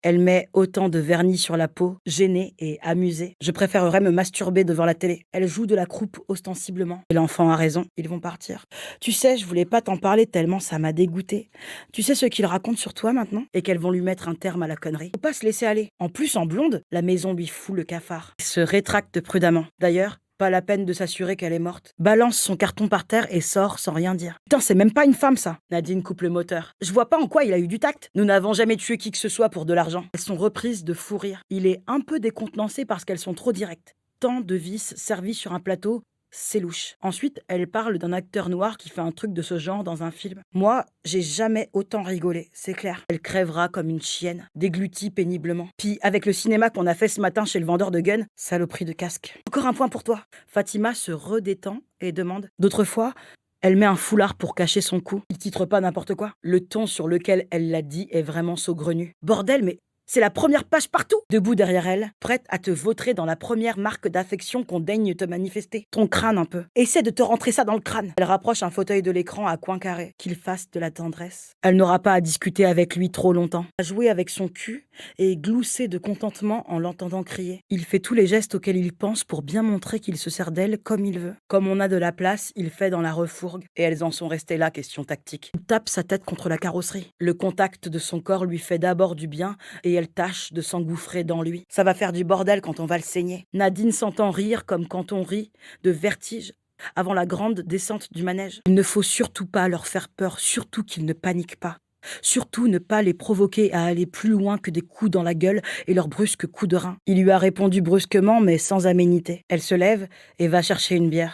Elle met autant de vernis sur la peau, gênée et amusée. Je préférerais me masturber devant la télé. Elle joue de la croupe ostensiblement. Et l'enfant a raison, ils vont partir. Tu sais, je voulais pas t'en parler tellement ça m'a dégoûtée. Tu sais ce qu'il raconte sur toi maintenant? Et qu'elles vont lui mettre un terme à la connerie. Faut pas se laisser aller. En plus, en blonde, la maison lui fout le cafard. Il se rétracte prudemment. D'ailleurs, pas la peine de s'assurer qu'elle est morte. Balance son carton par terre et sort sans rien dire. Putain, c'est même pas une femme, ça. Nadine coupe le moteur. Je vois pas en quoi il a eu du tact. Nous n'avons jamais tué qui que ce soit pour de l'argent. Elles sont reprises de fou rire. Il est un peu décontenancé parce qu'elles sont trop directes. Tant de vis servis sur un plateau, c'est louche. Ensuite, elle parle d'un acteur noir qui fait un truc de ce genre dans un film. Moi, j'ai jamais autant rigolé, c'est clair. Elle crèvera comme une chienne, déglutie péniblement. Puis, avec le cinéma qu'on a fait ce matin chez le vendeur de guns, saloperie de casque. Encore un point pour toi. Fatima se redétend et demande. D'autres fois, elle met un foulard pour cacher son cou. Il titre pas n'importe quoi. Le ton sur lequel elle l'a dit est vraiment saugrenu. Bordel, mais c'est la première page partout. Debout derrière elle, prête à te vautrer dans la première marque d'affection qu'on daigne te manifester. Ton crâne un peu. Essaie de te rentrer ça dans le crâne. Elle rapproche un fauteuil de l'écran à coin carré, qu'il fasse de la tendresse. Elle n'aura pas à discuter avec lui trop longtemps. À jouer avec son cul et glousser de contentement en l'entendant crier. Il fait tous les gestes auxquels il pense pour bien montrer qu'il se sert d'elle comme il veut. Comme on a de la place, il fait dans la refourgue. Et elles en sont restées là, question tactique. Il tape sa tête contre la carrosserie. Le contact de son corps lui fait d'abord du bien et elle tâche de s'engouffrer dans lui. Ça va faire du bordel quand on va le saigner. Nadine s'entend rire comme quand on rit, de vertige, avant la grande descente du manège. Il ne faut surtout pas leur faire peur, surtout qu'ils ne paniquent pas. Surtout ne pas les provoquer à aller plus loin que des coups dans la gueule et leurs brusques coups de rein. Il lui a répondu brusquement mais sans aménité. Elle se lève et va chercher une bière.